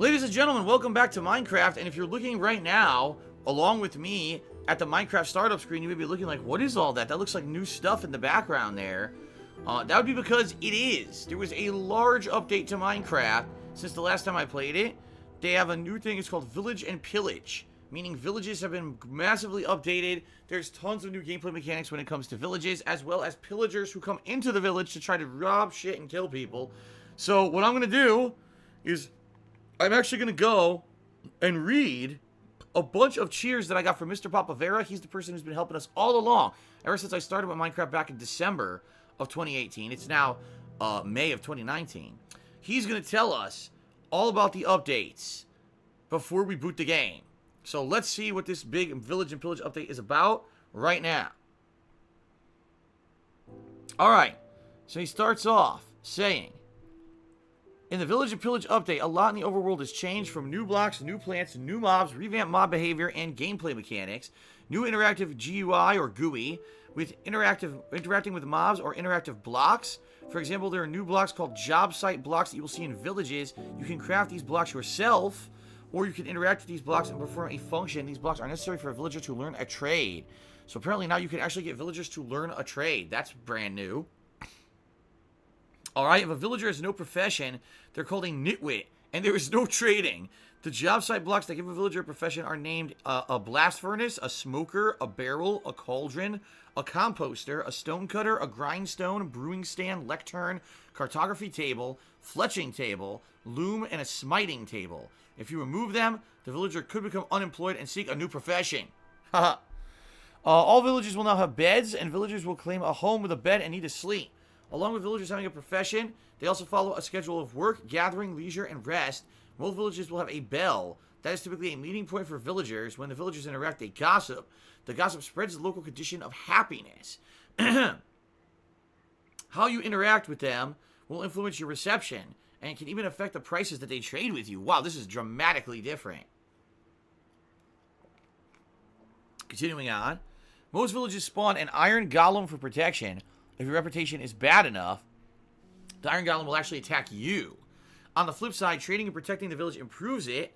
Ladies and gentlemen, welcome back to Minecraft, and if you're looking right now, along with me, at the Minecraft startup screen, you may be looking like, what is all that? That looks like new stuff in the background there. That would be because it is. There was a large update to Minecraft since the last time I played it. They have a new thing, it's called Village and Pillage, meaning villages have been massively updated. There's tons of new gameplay mechanics when it comes to villages, as well as pillagers who come into the village to try to rob shit and kill people. So what I'm going to do is I'm actually going to go and read a bunch of cheers that I got from Mr. Papavera. He's the person who's been helping us all along, ever since I started with Minecraft back in December of 2018. It's now May of 2019. He's going to tell us all about the updates before we boot the game. So let's see what this big Village and Pillage update is about right now. Alright, so he starts off saying, in the Village and Pillage update, a lot in the overworld has changed, from new blocks, new plants, new mobs, revamped mob behavior, and gameplay mechanics. New interactive GUI or GUI with interacting with mobs or interactive blocks. For example, there are new blocks called job site blocks that you will see in villages. You can craft these blocks yourself, or you can interact with these blocks and perform a function. These blocks are necessary for a villager to learn a trade. So apparently now you can actually get villagers to learn a trade. That's brand new. Alright, if a villager has no profession, they're called a nitwit, and there is no trading. The job site blocks that give a villager a profession are named a blast furnace, a smoker, a barrel, a cauldron, a composter, a stonecutter, a grindstone, brewing stand, lectern, cartography table, fletching table, loom, and a smiting table. If you remove them, the villager could become unemployed and seek a new profession. Haha. All villages will now have beds, and villagers will claim a home with a bed and need to sleep. Along with villagers having a profession, they also follow a schedule of work, gathering, leisure, and rest. Most villages will have a bell. That is typically a meeting point for villagers. When the villagers interact, they gossip. The gossip spreads the local condition of happiness. How you interact with them will influence your reception, and can even affect the prices that they trade with you. Wow, this is dramatically different. Continuing on. Most villages spawn an iron golem for protection. If your reputation is bad enough, the Iron Golem will actually attack you. On the flip side, trading and protecting the village improves it.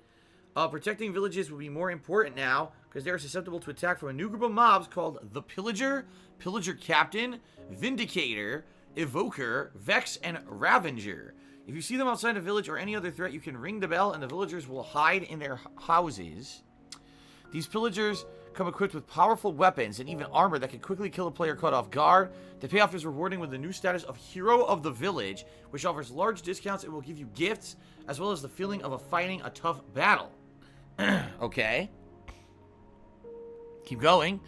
Protecting villages will be more important now, because they are susceptible to attack from a new group of mobs called the Pillager, Pillager Captain, Vindicator, Evoker, Vex, and Ravenger. If you see them outside a village or any other threat, you can ring the bell and the villagers will hide in their houses. These pillagers come equipped with powerful weapons and even armor that can quickly kill a player caught off guard. The payoff is rewarding with the new status of Hero of the Village, which offers large discounts and will give you gifts, as well as the feeling of fighting a tough battle. Okay. Keep going.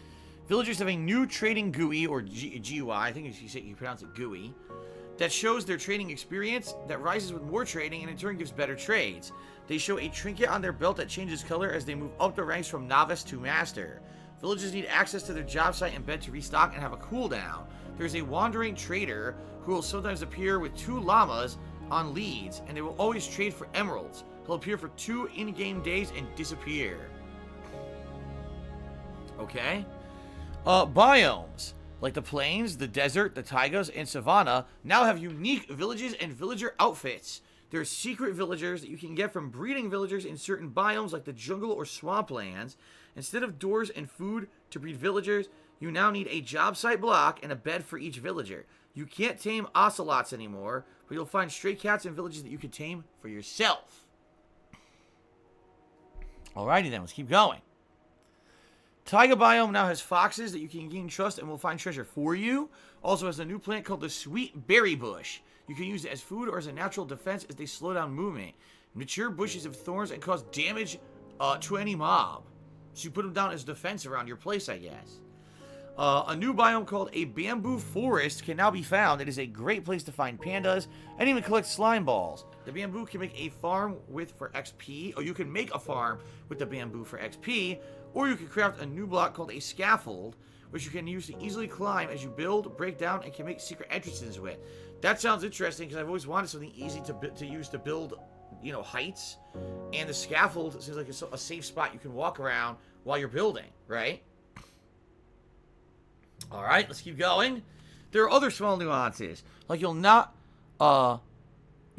Villagers have a new trading GUI, or GUI, I think you pronounce it GUI, that shows their trading experience, that rises with more trading, and in turn gives better trades. They show a trinket on their belt that changes color as they move up the ranks from novice to master. Villagers need access to their job site and bed to restock and have a cooldown. There's a wandering trader who will sometimes appear with 2 llamas on leads, and they will always trade for emeralds. He'll appear for 2 in-game days and disappear. Okay. Biomes, like the plains, the desert, the taigas, and savanna, now have unique villages and villager outfits. There are secret villagers that you can get from breeding villagers in certain biomes like the jungle or swamplands. Instead of doors and food to breed villagers, you now need a job site block and a bed for each villager. You can't tame ocelots anymore, but you'll find stray cats in villages that you can tame for yourself. Alrighty then, let's keep going. Taiga biome now has foxes that you can gain trust and will find treasure for you. Also has a new plant called the sweet berry bush. You can use it as food or as a natural defense as they slow down movement. Mature bushes have thorns and cause damage to any mob. So you put them down as defense around your place, I guess. A new biome called a bamboo forest can now be found. It is a great place to find pandas and even collect slime balls. The bamboo can make a farm with for XP, or you can make a farm with the bamboo for XP, or you can craft a new block called a scaffold, which you can use to easily climb as you build, break down, and can make secret entrances with. That sounds interesting, because I've always wanted something easy to use to build, you know, heights. And the scaffold seems like it's a safe spot you can walk around while you're building, right? Alright, let's keep going. There are other small nuances. Like you'll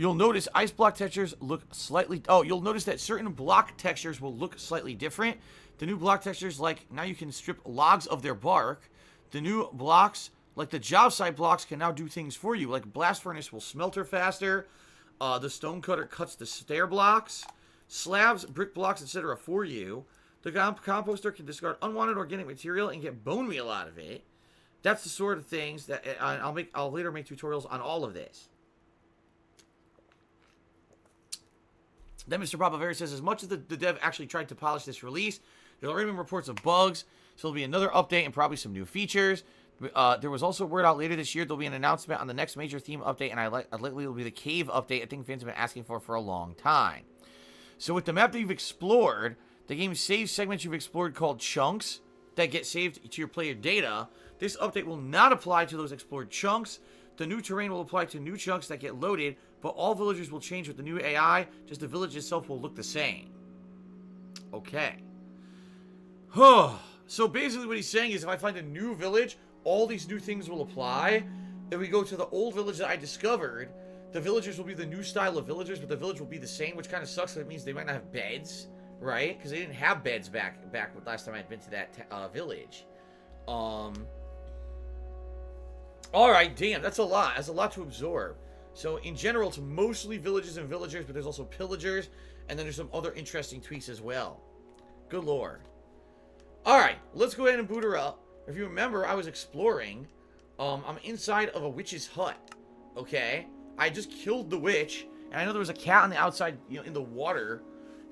You'll notice ice block textures look slightly... Oh, you'll notice that certain block textures will look slightly different. The new block textures, like, now you can strip logs of their bark. The new blocks, like the job site blocks, can now do things for you. Like, blast furnace will smelter faster. The stone cutter cuts the stair blocks. Slabs, brick blocks, etc. for you. The composter can discard unwanted organic material and get bone meal out of it. That's the sort of things that I'll later make tutorials on all of this. Then Mr. Papaveri says, as much as the dev actually tried to polish this release, there have already been reports of bugs, so there'll be another update and probably some new features. There was also word out later this year there'll be an announcement on the next major theme update, and likely it'll be the cave update I think fans have been asking for a long time. So with the map that you've explored, the game saves segments you've explored called chunks that get saved to your player data. This update will not apply to those explored chunks. The new terrain will apply to new chunks that get loaded, but all villagers will change with the new AI, just the village itself will look the same. Okay. So basically what he's saying is if I find a new village, all these new things will apply. If we go to the old village that I discovered, the villagers will be the new style of villagers, but the village will be the same, which kind of sucks. That means they might not have beds, right? Because they didn't have beds back last time I'd been to that village. Alright, damn, that's a lot. That's a lot to absorb. So, in general, it's mostly villages and villagers, but there's also pillagers, and then there's some other interesting tweaks as well. Good lord. Alright, let's go ahead and boot her up. If you remember, I was exploring. I'm inside of a witch's hut. Okay? I just killed the witch, and I know there was a cat on the outside, you know, in the water,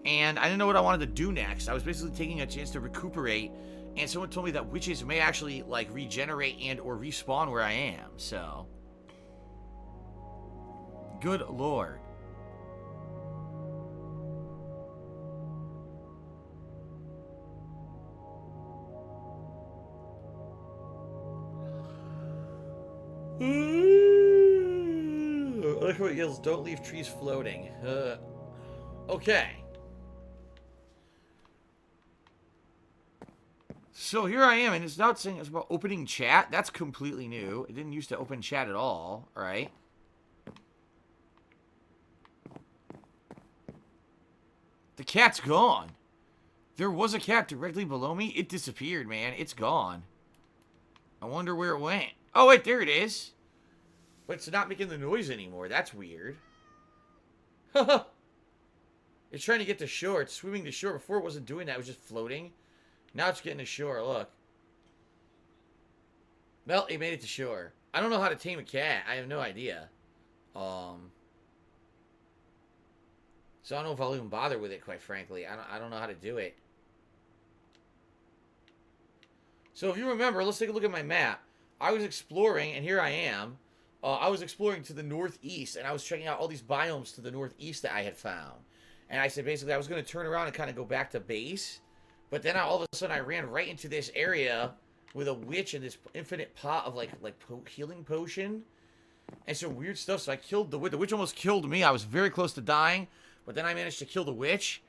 and I didn't know what I wanted to do next. I was basically taking a chance to recuperate, and someone told me that witches may actually, like, regenerate and or respawn where I am, so... Good lord. Look what it yells, don't leave trees floating. Okay. So here I am, and it's not saying it's about opening chat. That's completely new. It didn't used to open chat at all, right? The cat's gone. There was a cat directly below me. It disappeared, man. It's gone. I wonder where it went. Oh, wait, there it is. But it's not making the noise anymore. That's weird. It's trying to get to shore. It's swimming to shore. Before it wasn't doing that. It was just floating. Now it's getting to shore. Look. Well, it made it to shore. I don't know how to tame a cat. I have no idea. So I don't know if I'll even bother with it, quite frankly. I don't know how to do it. So if you remember, let's take a look at my map. I was exploring, and here I am. I was exploring to the northeast, and I was checking out all these biomes to the northeast that I had found. And I said, basically, I was going to turn around and kind of go back to base. But then all of a sudden, I ran right into this area with a witch and this infinite pot of, like healing potion. And some weird stuff. So I killed the witch. The witch almost killed me. I was very close to dying. But then I managed to kill the witch.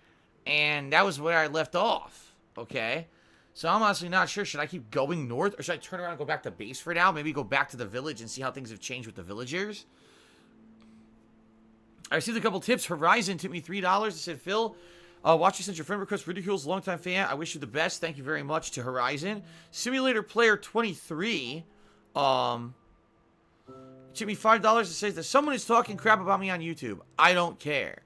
And that was where I left off. Okay? So I'm honestly not sure. Should I keep going north? Or should I turn around and go back to base for now? Maybe go back to the village and see how things have changed with the villagers? I received a couple tips. Horizon tipped me $3. It said, Phil, watch you since your friend request. Ridicule's longtime fan. I wish you the best. Thank you very much to Horizon. Simulator Player 23. Tipped me $5. It says that someone is talking crap about me on YouTube. I don't care.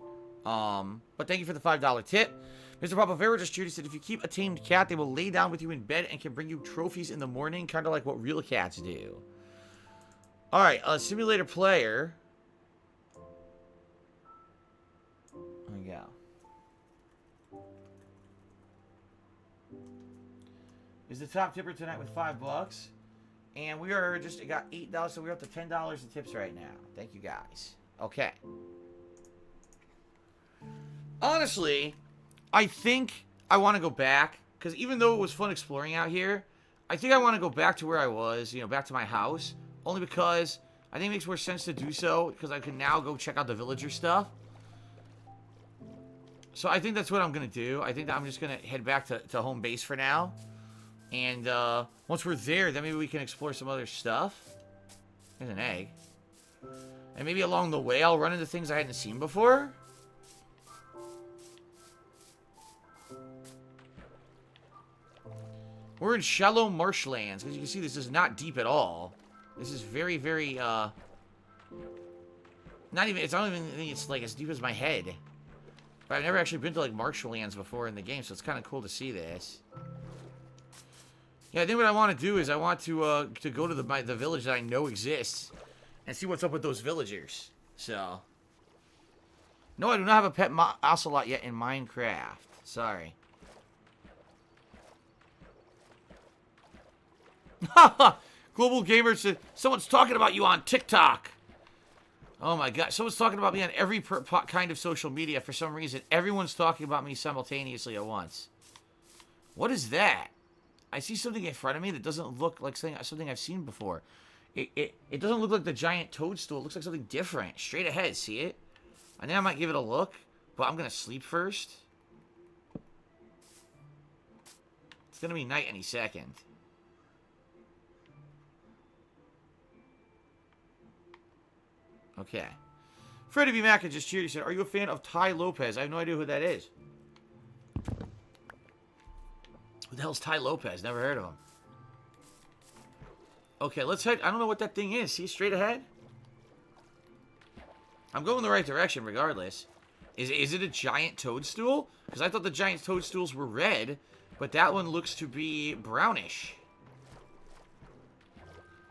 But thank you for the $5 tip. Mr. Papavera just cheered. He said, if you keep a tamed cat, they will lay down with you in bed and can bring you trophies in the morning, kind of like what real cats do. Alright, Simulator Player. There we go. Is the top tipper tonight with $5. And we are just got $8, so we're up to $10 in tips right now. Thank you guys. Okay. Honestly, I think I want to go back, because even though it was fun exploring out here, I think I want to go back to where I was, you know, back to my house, only because I think it makes more sense to do so, because I can now go check out the villager stuff. So I think that's what I'm going to do. I think that I'm just going to head back to home base for now. And once we're there, then maybe we can explore some other stuff. There's an egg. And maybe along the way, I'll run into things I hadn't seen before. We're in shallow marshlands. As you can see, this is not deep at all. This is very, very, not even, I don't even think it's, like, as deep as my head. But I've never actually been to, like, marshlands before in the game, so it's kind of cool to see this. Yeah, I think what I want to do is I want to go to the village that I know exists and see what's up with those villagers. So, no, I do not have a pet ocelot yet in Minecraft. Sorry. Haha! Global Gamer said, someone's talking about you on TikTok. Oh my god, someone's talking about me on every kind of social media for some reason. Everyone's talking about me simultaneously at once. What is that? I see something in front of me that doesn't look like something I've seen before. It doesn't look like the giant toadstool. It looks like something different. Straight ahead, see it? I think I might give it a look, but I'm going to sleep first. It's going to be night any second. Okay. Freddie B. Mack just cheered. He said, are you a fan of Ty Lopez? I have no idea who that is. Who the hell's Ty Lopez? Never heard of him. Okay, let's head. I don't know what that thing is. See, straight ahead? I'm going the right direction regardless. Is it a giant toadstool? Because I thought the giant toadstools were red, but that one looks to be brownish.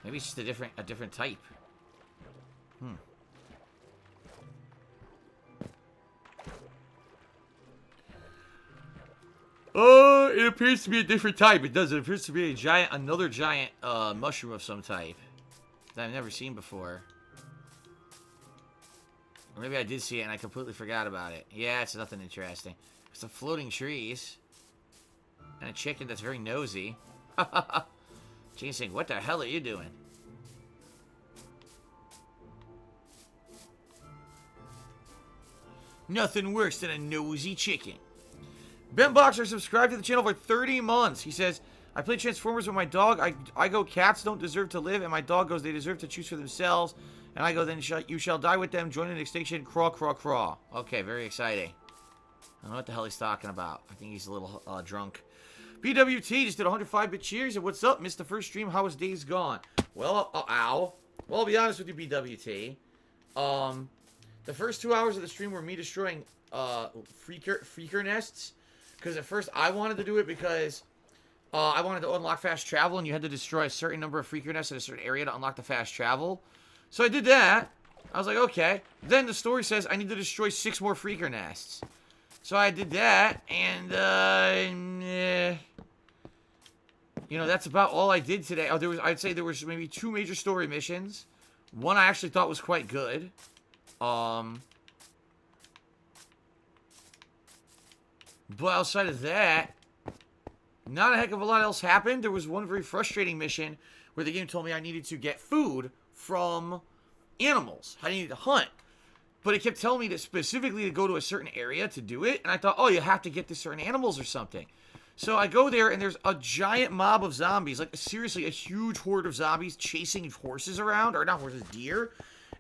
Maybe it's just a different type. Oh, it appears to be a different type. It does. It appears to be another giant mushroom of some type that I've never seen before. Or maybe I did see it and I completely forgot about it. Yeah, it's nothing interesting. It's some floating trees. And a chicken that's very nosy. Chicken's saying, what the hell are you doing? Nothing worse than a nosy chicken. Ben Boxer subscribed to the channel for 30 months. He says, I play Transformers with my dog. I go, cats don't deserve to live. And my dog goes, they deserve to choose for themselves. And I go, then you shall die with them. Join in extinction. Craw, craw, craw. Okay, very exciting. I don't know what the hell he's talking about. I think he's a little drunk. BWT just did 105-bit cheers. And what's up? Missed the first stream. How was Days Gone? Well, ow. Well, I'll be honest with you, BWT. The first 2 hours of the stream were me destroying freaker nests. Because at first I wanted to do it because I wanted to unlock fast travel, and you had to destroy a certain number of freaker nests in a certain area to unlock the fast travel. So I did that. I was like, okay. Then the story says I need to destroy 6 more freaker nests. So I did that, and you know, that's about all I did today. Oh, I'd say there was maybe 2 major story missions. One I actually thought was quite good. But outside of that, not a heck of a lot else happened. There was one very frustrating mission where the game told me I needed to get food from animals. I needed to hunt. But it kept telling me that specifically to go to a certain area to do it. And I thought, oh, you have to get to certain animals or something. So I go there, and there's a giant mob of zombies. Like, seriously, a huge horde of zombies chasing horses around. Or not horses, deer.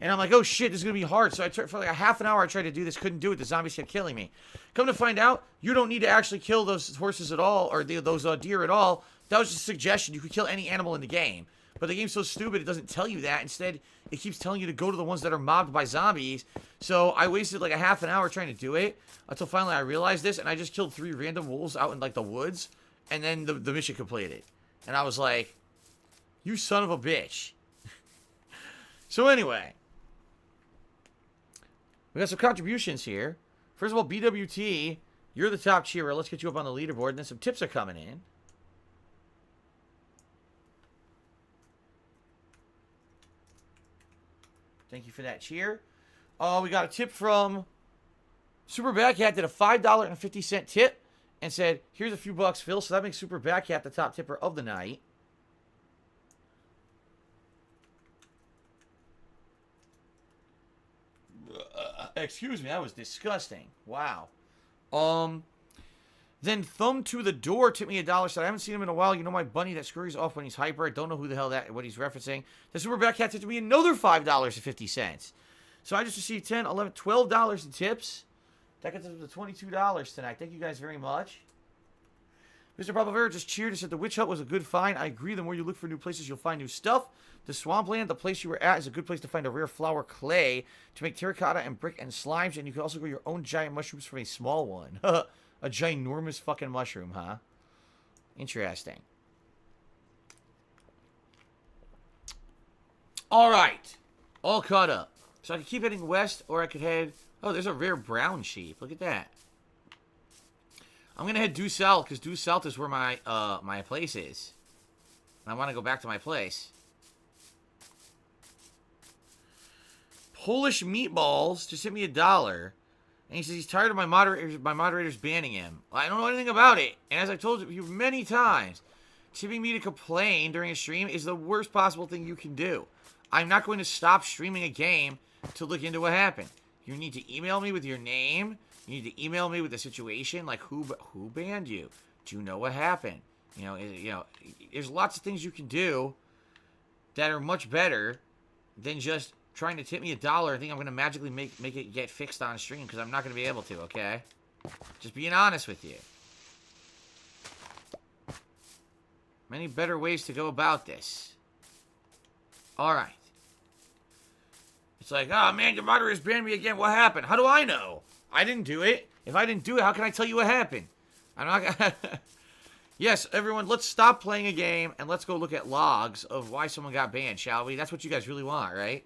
And I'm like, oh shit, this is going to be hard. So for like a half an hour I tried to do this, couldn't do it. The zombies kept killing me. Come to find out, you don't need to actually kill those horses at all, or those deer at all. That was just a suggestion. You could kill any animal in the game. But the game's so stupid, it doesn't tell you that. Instead, it keeps telling you to go to the ones that are mobbed by zombies. So I wasted like a half an hour trying to do it, until finally I realized this, and I just killed 3 random wolves out in like the woods, and then the mission completed. And I was like, you son of a bitch. So anyway, we got some contributions here. First of all, BWT, you're the top cheerer. Let's get you up on the leaderboard. And then some tips are coming in. Thank you for that cheer. We got a tip from Super Badcat, did a $5.50 tip and said, here's a few bucks, Phil. So that makes Super Badcat the top tipper of the night. Excuse me, that was disgusting. Wow. Then Thumb to the Door tipped me $1. Said, I haven't seen him in a while. You know my bunny that scurries off when he's hyper. I don't know who the hell what he's referencing. The Super Backcat tipped me another $5.50. So I just received $10, $11, $12 in tips. That gets us to $22 tonight. Thank you guys very much. Mr. Bravera just cheered and said the witch hut was a good find. I agree. The more you look for new places, you'll find new stuff. The swampland, the place you were at, is a good place to find a rare flower clay to make terracotta and brick and slimes. And you can also grow your own giant mushrooms from a small one. A ginormous fucking mushroom, huh? Interesting. All right. All caught up. So I could keep heading west, or I could head... Oh, there's a rare brown sheep. Look at that. I'm going to head due south, because due south is where my my place is. And I want to go back to my place. Polish Meatballs just hit me $1. And he says he's tired of my moderators banning him. I don't know anything about it. And as I've told you many times, tipping me to complain during a stream is the worst possible thing you can do. I'm not going to stop streaming a game to look into what happened. You need to email me with your name. You need to email me with the situation, like who banned you. Do you know what happened? You know, there's lots of things you can do that are much better than just trying to tip me $1 and think I'm going to magically make it get fixed on stream, because I'm not going to be able to, okay? Just being honest with you. Many better ways to go about this. Alright. It's like, oh man, your moderators banned me again. What happened? How do I know? I didn't do it. If I didn't do it, how can I tell you what happened? I'm not gonna... Yes, everyone, let's stop playing a game and let's go look at logs of why someone got banned, shall we? That's what you guys really want, right?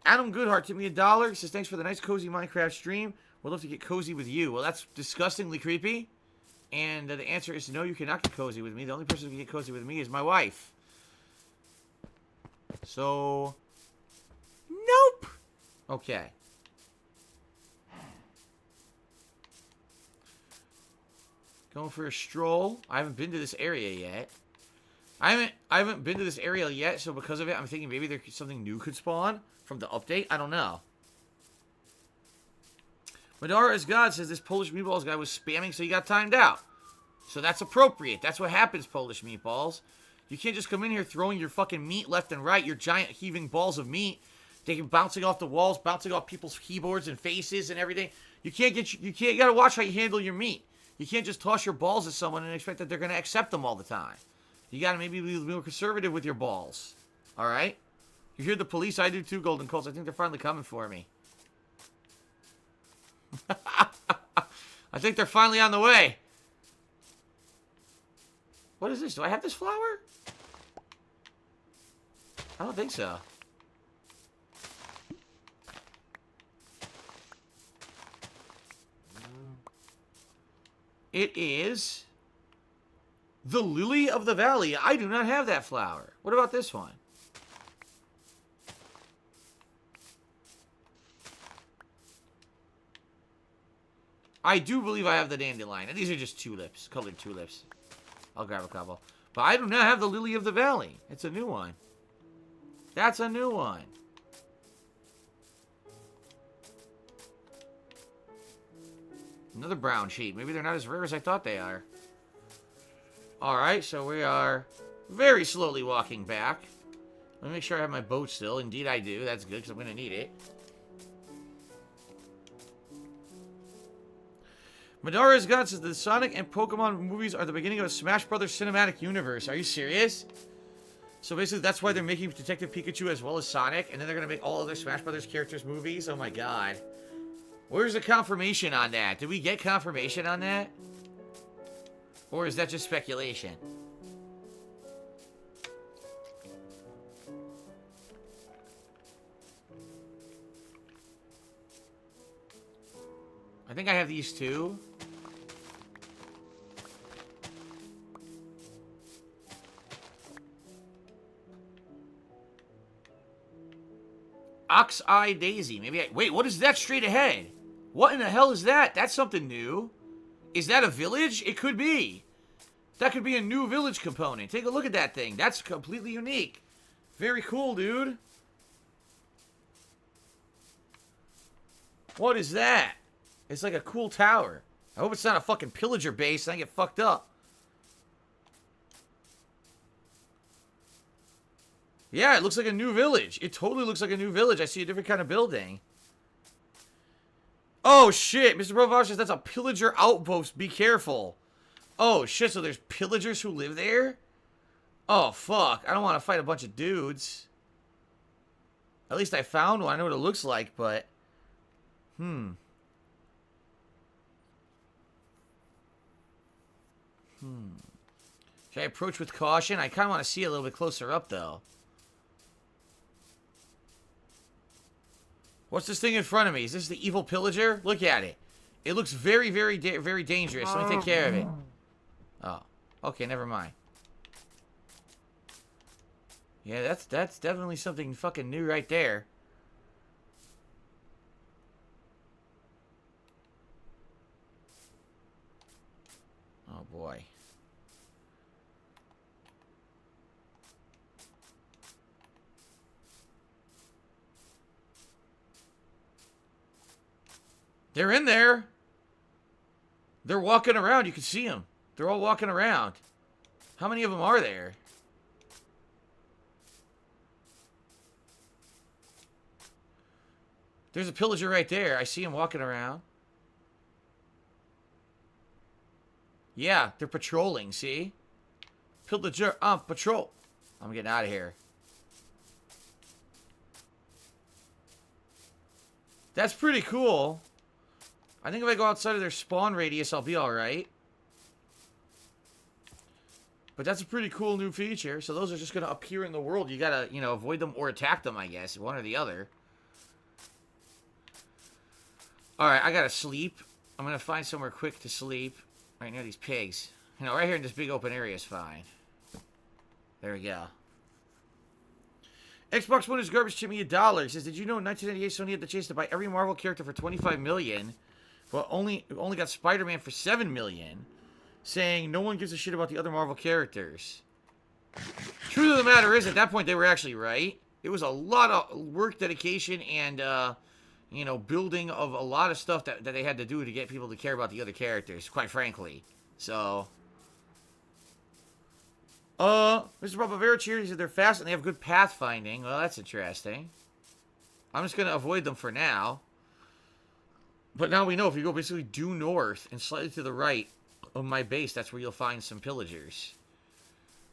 Adam Goodhart tipped me $1. He says, thanks for the nice, cozy Minecraft stream. We'd love to get cozy with you. Well, that's disgustingly creepy. And the answer is no, you cannot get cozy with me. The only person who can get cozy with me is my wife. So... Nope! Okay. Going for a stroll. I haven't been to this area yet. I haven't been to this area yet, so because of it, I'm thinking maybe something new could spawn from the update. I don't know. Madara is God says this Polish Meatballs guy was spamming, so he got timed out. So that's appropriate. That's what happens, Polish Meatballs. You can't just come in here throwing your fucking meat left and right, your giant heaving balls of meat. They can bouncing off the walls, bouncing off people's keyboards and faces and everything. You gotta watch how you handle your meat. You can't just toss your balls at someone and expect that they're gonna accept them all the time. You gotta maybe be more conservative with your balls. Alright? You hear the police? I do too, Golden Colts. I think they're finally coming for me. I think they're finally on the way. What is this? Do I have this flower? I don't think so. It is the Lily of the Valley. I do not have that flower. What about this one? I do believe I have the dandelion. And these are just tulips, colored tulips. I'll grab a couple. But I do not have the Lily of the Valley. It's a new one. That's a new one. Another brown sheep. Maybe they're not as rare as I thought they are. Alright, so we are very slowly walking back. Let me make sure I have my boat still. Indeed I do. That's good, because I'm going to need it. Madara's God says the Sonic and Pokemon movies are the beginning of a Smash Brothers cinematic universe. Are you serious? So basically that's why they're making Detective Pikachu as well as Sonic, and then they're going to make all other Smash Brothers characters movies? Oh my god. Where's the confirmation on that? Did we get confirmation on that? Or is that just speculation? I think I have these two. Ox-Eye Daisy. Maybe I... Wait, what is that straight ahead? What in the hell is that? That's something new. Is that a village? It could be. That could be a new village component. Take a look at that thing. That's completely unique. Very cool, dude. What is that? It's like a cool tower. I hope it's not a fucking pillager base and I get fucked up. Yeah, it looks like a new village. It totally looks like a new village. I see a different kind of building. Oh, shit. Mr. Provost says that's a pillager outpost. Be careful. Oh, shit. So there's pillagers who live there? Oh, fuck. I don't want to fight a bunch of dudes. At least I found one. I know what it looks like, but... Should I approach with caution? I kind of want to see a little bit closer up, though. What's this thing in front of me? Is this the evil pillager? Look at it. It looks very, very, very dangerous. Let me take care of it. Oh. Okay, never mind. Yeah, that's definitely something fucking new right there. Oh, boy. They're in there. They're walking around. You can see them. They're all walking around. How many of them are there? There's a pillager right there. I see him walking around. Yeah, they're patrolling, see? Pillager on patrol. I'm getting out of here. That's pretty cool. I think if I go outside of their spawn radius, I'll be alright. But that's a pretty cool new feature. So those are just going to appear in the world. You got to, you know, avoid them or attack them, I guess. One or the other. Alright, I got to sleep. I'm going to find somewhere quick to sleep. Right near these pigs. You know, right here in this big open area is fine. There we go. Xbox One is garbage to me $1. He says, did you know in 1998 Sony had the chance to buy every Marvel character for $25 million, but only got Spider-Man for $7 million, saying no one gives a shit about the other Marvel characters. Truth of the matter is, at that point they were actually right. It was a lot of work, dedication, and you know, building of a lot of stuff that they had to do to get people to care about the other characters, quite frankly. So, Mr. Bravera cheers. He said they're fast and they have good pathfinding. Well, that's interesting. I'm just going to avoid them for now. But now we know if you go basically due north and slightly to the right of my base, that's where you'll find some pillagers.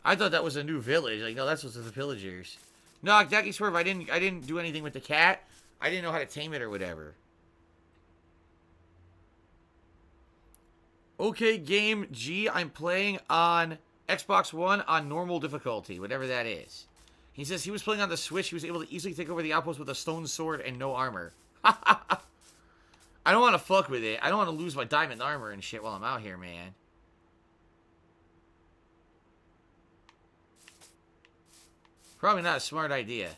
I thought that was a new village. Like, no, that's what's the pillagers. No, Jackie Swerve, I didn't do anything with the cat. I didn't know how to tame it or whatever. Okay, Game G, I'm playing on Xbox One on normal difficulty, whatever that is. He says he was playing on the Switch. He was able to easily take over the outpost with a stone sword and no armor. I don't want to fuck with it. I don't want to lose my diamond armor and shit while I'm out here, man. Probably not a smart idea.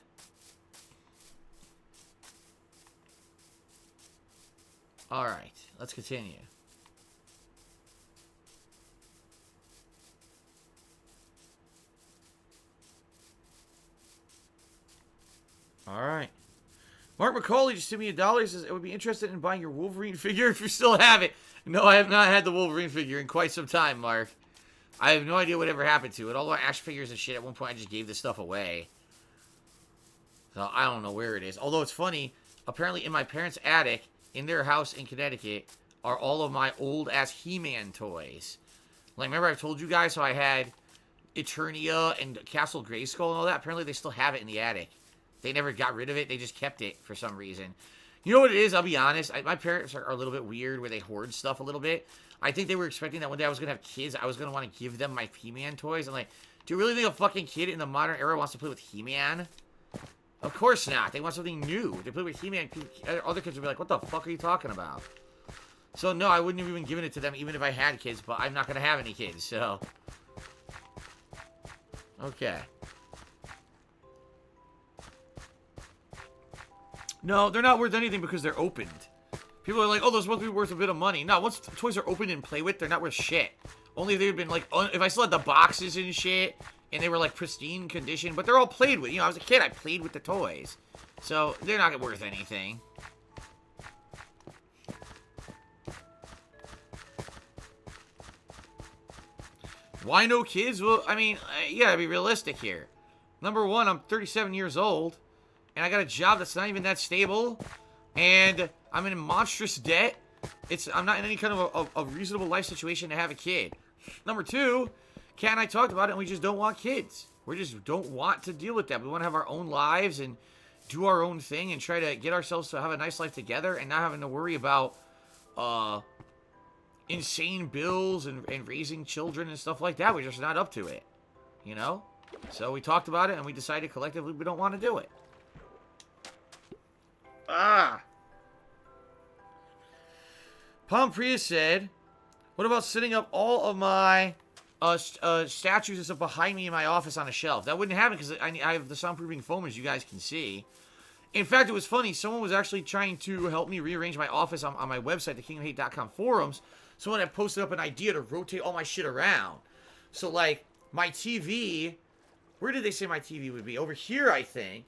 Alright, let's continue. Alright. Mark McCauley just sent me $1. He says, I would be interested in buying your Wolverine figure if you still have it. No, I have not had the Wolverine figure in quite some time, Mark. I have no idea whatever happened to it. All the action figures and shit, at one point I just gave this stuff away. So I don't know where it is. Although it's funny, apparently in my parents' attic, in their house in Connecticut, are all of my old-ass He-Man toys. Like, remember I told you guys how I had Eternia and Castle Grayskull and all that? Apparently they still have it in the attic. They never got rid of it. They just kept it for some reason. You know what it is? I'll be honest. My parents are a little bit weird where they hoard stuff a little bit. I think they were expecting that one day I was going to have kids. I was going to want to give them my He-Man toys. I'm like, do you really think a fucking kid in the modern era wants to play with He-Man? Of course not. They want something new. They play with He-Man. Other kids would be like, what the fuck are you talking about? So, no, I wouldn't have even given it to them even if I had kids, but I'm not going to have any kids, so. Okay. No, they're not worth anything because they're opened. People are like, oh, those must be worth a bit of money. No, once toys are opened and play with, they're not worth shit. Only if they've been, like, if I still had the boxes and shit, and they were, like, pristine condition, but they're all played with. You know, I was a kid, I played with the toys. So, they're not worth anything. Why no kids? Well, I mean, you gotta be realistic here. Number one, I'm 37 years old, and I got a job that's not even that stable, and I'm in monstrous debt. I'm not in any kind of a reasonable life situation to have a kid. Number two, Kat and I talked about it, and we just don't want kids. We just don't want to deal with that. We want to have our own lives and do our own thing and try to get ourselves to have a nice life together and not having to worry about insane bills and raising children and stuff like that. We're just not up to it, you know? So we talked about it and we decided collectively we don't want to do it. Palm Prius said, what about setting up all of my statues and stuff behind me in my office on a shelf? That wouldn't happen because I have the soundproofing foam, as you guys can see. In fact, it was funny. Someone was actually trying to help me rearrange my office on my website, the kingofhate.com forums. Someone had posted up an idea to rotate all my shit around. So, like, my TV, where did they say my TV would be? Over here, I think.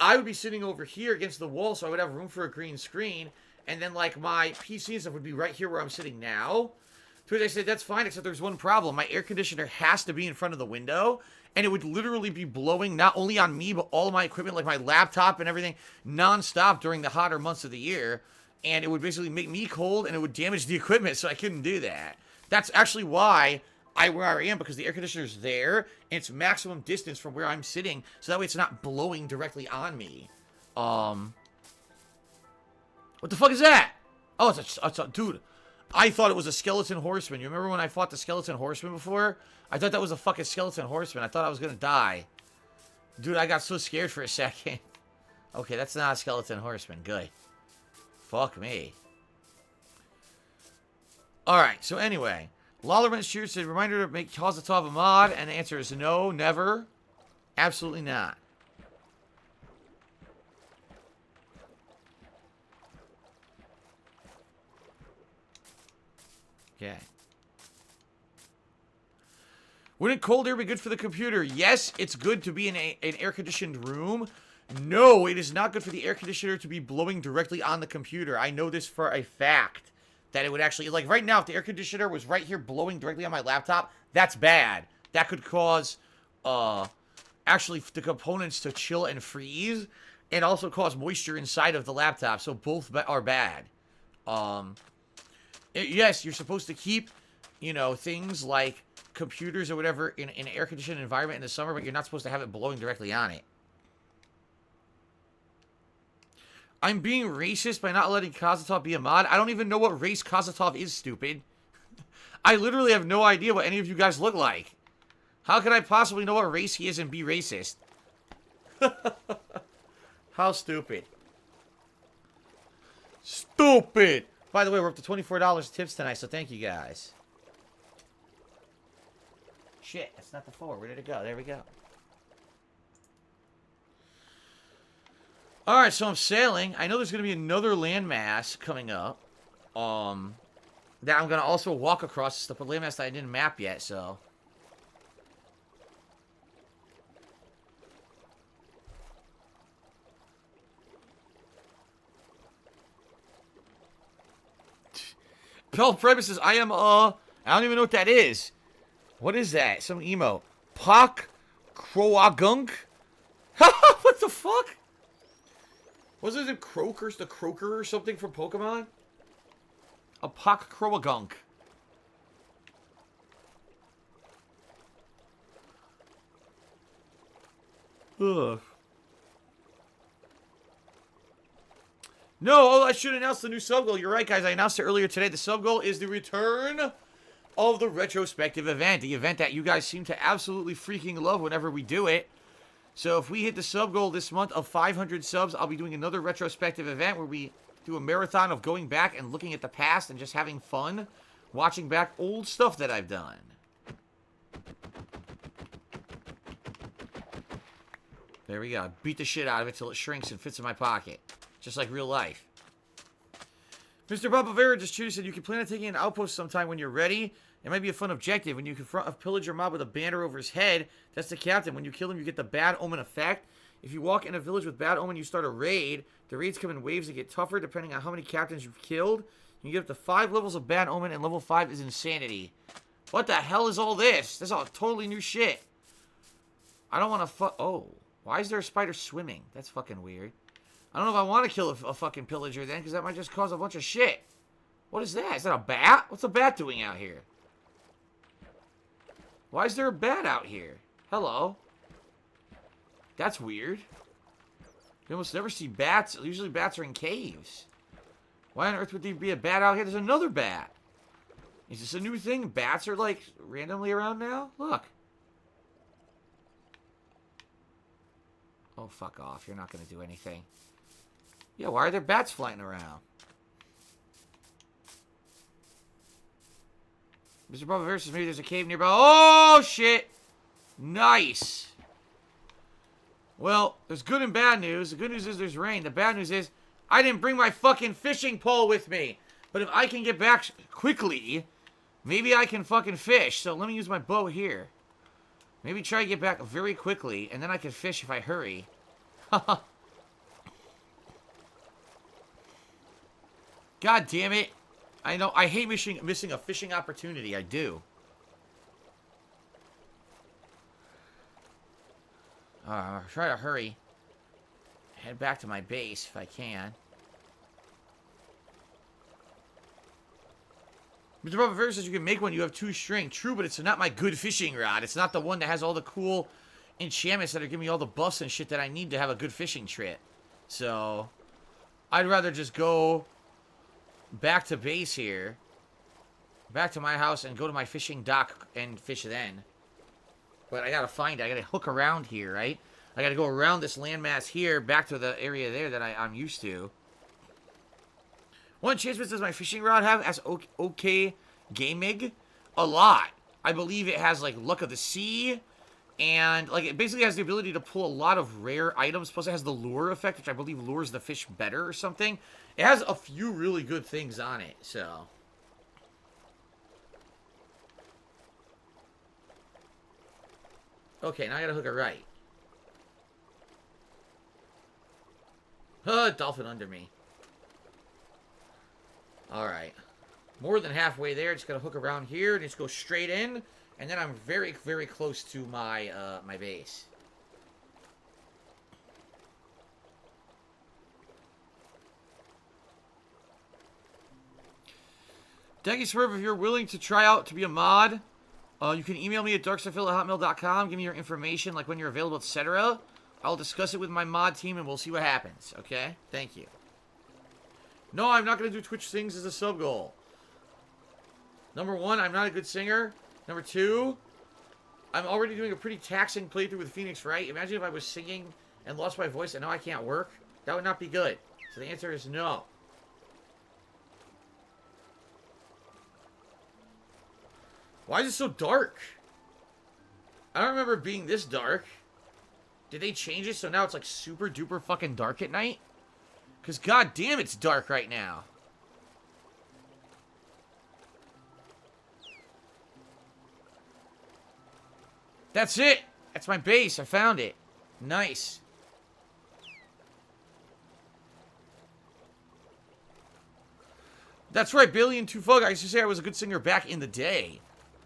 I would be sitting over here against the wall, so I would have room for a green screen. And then, like, my PC and stuff would be right here where I'm sitting now. To which I said, that's fine, except there's one problem. My air conditioner has to be in front of the window. And it would literally be blowing not only on me, but all of my equipment, like my laptop and everything, non-stop during the hotter months of the year. And it would basically make me cold, and it would damage the equipment, so I couldn't do that. That's actually why where I am, because the air conditioner's there, and it's maximum distance from where I'm sitting, so that way it's not blowing directly on me. What the fuck is that? Oh, dude, I thought it was a skeleton horseman. You remember when I fought the skeleton horseman before? I thought that was a fucking skeleton horseman. I thought I was gonna die. Dude, I got so scared for a second. Okay, that's not a skeleton horseman. Good. Fuck me. Alright, so anyway. Lawlerman Shears said, reminder to make Kozatov a mod, and the answer is no, never. Absolutely not. Okay. Wouldn't cold air be good for the computer? Yes, it's good to be in an air-conditioned room. No, it is not good for the air conditioner to be blowing directly on the computer. I know this for a fact. That it would actually, like right now, if the air conditioner was right here blowing directly on my laptop, that's bad. That could cause, actually the components to chill and freeze, and also cause moisture inside of the laptop, so both are bad. Yes, you're supposed to keep, you know, things like computers or whatever in an air-conditioned environment in the summer, but you're not supposed to have it blowing directly on it. I'm being racist by not letting Kozatov be a mod. I don't even know what race Kozatov is, stupid. I literally have no idea what any of you guys look like. How could I possibly know what race he is and be racist? How stupid. Stupid! By the way, we're up to $24 tips tonight, so thank you guys. Shit, that's not the 4. Where did it go? There we go. Alright, so I'm sailing. I know there's going to be another landmass coming up. That I'm going to also walk across. It's the landmass that I didn't map yet, so. Bell Premises, I don't even know what that is. What is that? Some emote. Pak Kroagunk? What the fuck? Wasn't it Croaker, the Croaker or something from Pokemon? A Pak Kroagunk. Ugh. No, I should announce the new sub goal. You're right, guys. I announced it earlier today. The sub goal is the return of the retrospective event. The event that you guys seem to absolutely freaking love whenever we do it. So if we hit the sub goal this month of 500 subs, I'll be doing another retrospective event where we do a marathon of going back and looking at the past and just having fun watching back old stuff that I've done. There we go. Beat the shit out of it till it shrinks and fits in my pocket. Just like real life. Mr. Bobavera just said you can plan on taking an outpost sometime when you're ready. It might be a fun objective. When you confront a pillager mob with a banner over his head, that's the captain. When you kill him, you get the bad omen effect. If you walk in a village with bad omen, you start a raid. The raids come in waves that get tougher depending on how many captains you've killed. You get up to 5 levels of bad omen, and level 5 is insanity. What the hell is all this? This is all totally new shit. I don't want to Oh, why is there a spider swimming? That's fucking weird. I don't know if I want to kill a fucking pillager then, because that might just cause a bunch of shit. What is that? Is that a bat? What's a bat doing out here? Why is there a bat out here? Hello. That's weird. You almost never see bats. Usually bats are in caves. Why on earth would there be a bat out here? There's another bat. Is this a new thing? Bats are, like, randomly around now? Look. Oh, fuck off. You're not going to do anything. Yeah, why are there bats flying around? Mr. Bravo versus maybe there's a cave nearby. Oh, shit. Nice. Well, there's good and bad news. The good news is there's rain. The bad news is I didn't bring my fucking fishing pole with me. But if I can get back quickly, maybe I can fucking fish. So let me use my bow here. Maybe try to get back very quickly, and then I can fish if I hurry. God damn it. I know, I hate missing a fishing opportunity. I do. I'll try to hurry. Head back to my base if I can. Mr. Bravo Ferris says you can make one. You have 2 string. True, but it's not my good fishing rod. It's not the one that has all the cool enchantments that are giving me all the buffs and shit that I need to have a good fishing trip. So, I'd rather just go back to base here. Back to my house and go to my fishing dock and fish then. But I gotta find it. I gotta hook around here, right? I gotta go around this landmass here, back to the area there that I'm used to. What enchantments does my fishing rod have as okay gaming? A lot. I believe it has, like, Luck of the Sea. And, like, it basically has the ability to pull a lot of rare items. Plus, it has the lure effect, which I believe lures the fish better or something. It has a few really good things on it, so. Okay, now I gotta hook it right. Dolphin under me. Alright. More than halfway there. Just gotta hook around here and just go straight in. And then I'm very, very close to my, my base. Thank you, Swerve. If you're willing to try out to be a mod, you can email me at darkstarphil@hotmail.com. Give me your information, like when you're available, etc. I'll discuss it with my mod team, and we'll see what happens. Okay? Thank you. No, I'm not going to do Twitch things as a sub-goal. Number 1, I'm not a good singer. Number 2, I'm already doing a pretty taxing playthrough with Phoenix Wright. Imagine if I was singing and lost my voice and now I can't work. That would not be good. So the answer is no. Why is it so dark? I don't remember it being this dark. Did they change it so now it's like super duper fucking dark at night? Because goddamn it's dark right now. That's it. That's my base. I found it. Nice. That's right, Billy and Tufug. I used to say I was a good singer back in the day.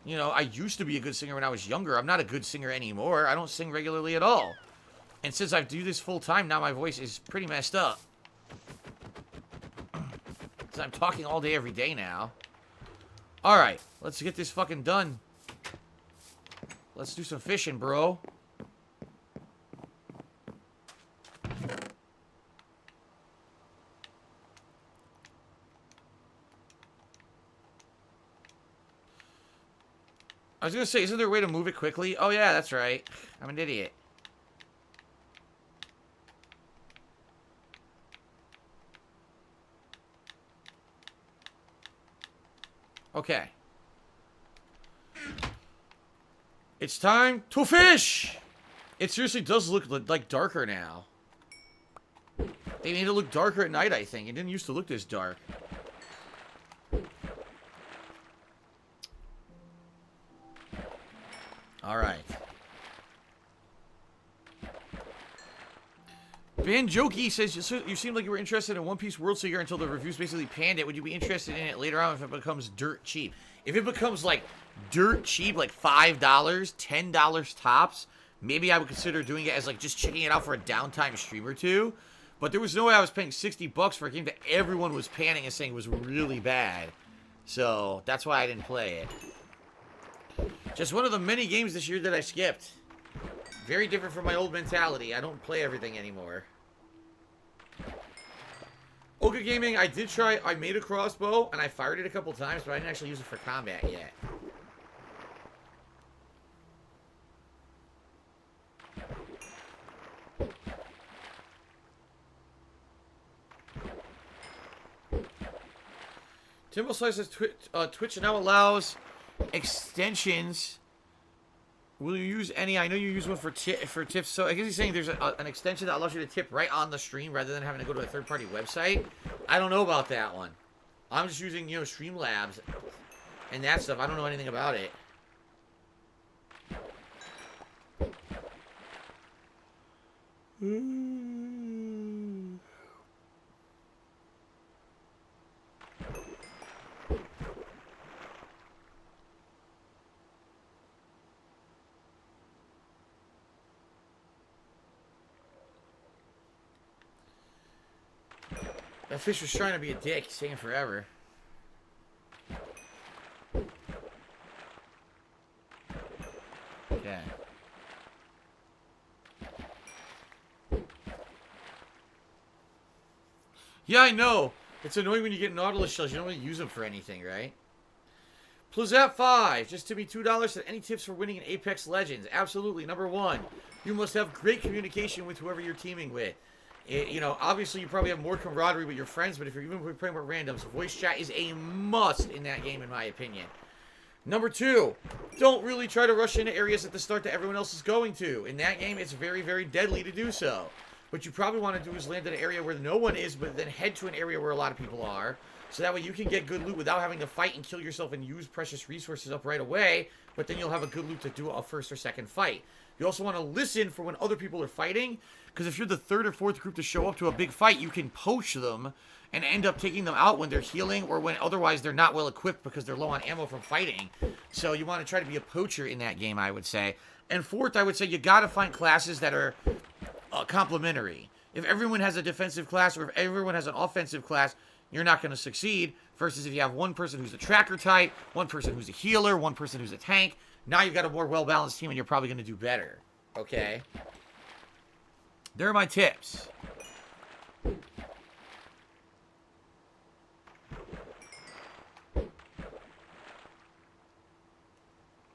You know, I used to be a good singer when I was younger. I'm not a good singer anymore. I don't sing regularly at all. And since I do this full time, now my voice is pretty messed up. Because I'm talking all day, every day now. Alright, let's get this fucking done. Let's do some fishing, bro. I was gonna say, isn't there a way to move it quickly? Oh yeah, that's right. I'm an idiot. Okay. It's time to fish! It seriously does look like darker now. They made it look darker at night, I think. It didn't used to look this dark. Alright. Banjoki says, you seem like you were interested in One Piece World Seeker until the reviews basically panned it. Would you be interested in it later on if it becomes dirt cheap? If it becomes, like, dirt cheap, like $5, $10 tops, maybe I would consider doing it as like just checking it out for a downtime stream or two. But there was no way I was paying $60 for a game that everyone was panning and saying was really bad. So that's why I didn't play it. Just one of the many games this year that I skipped. Very different from my old mentality. I don't play everything anymore. Oka Gaming, I did try. I made a crossbow and I fired it a couple times, but I didn't actually use it for combat yet. Timbo Slice says Twitch now allows extensions. Will you use any? I know you use one for tips. So I guess he's saying there's an extension that allows you to tip right on the stream rather than having to go to a third-party website. I don't know about that one. I'm just using, you know, Streamlabs and that stuff. I don't know anything about it. That fish was trying to be a dick. He's taking forever. Okay. Yeah, I know. It's annoying when you get Nautilus shells. You don't really use them for anything, right? Plazat5, just to me $2. Said, any tips for winning in Apex Legends? Absolutely. Number one, you must have great communication with whoever you're teaming with. You know, obviously you probably have more camaraderie with your friends, but if you're even playing with randoms, voice chat is a must in that game, in my opinion. Number two, don't really try to rush into areas at the start that everyone else is going to. In that game, it's very, very deadly to do so. What you probably want to do is land in an area where no one is, but then head to an area where a lot of people are. So that way you can get good loot without having to fight and kill yourself and use precious resources up right away. But then you'll have a good loot to do a first or second fight. You also want to listen for when other people are fighting. Because if you're the third or fourth group to show up to a big fight, you can poach them and end up taking them out when they're healing or when otherwise they're not well equipped because they're low on ammo from fighting. So you want to try to be a poacher in that game, I would say. And fourth, I would say you got to find classes that are complementary. If everyone has a defensive class or if everyone has an offensive class, you're not going to succeed. Versus if you have one person who's a tracker type, one person who's a healer, one person who's a tank, now you've got a more well-balanced team and you're probably going to do better. Okay? There are my tips.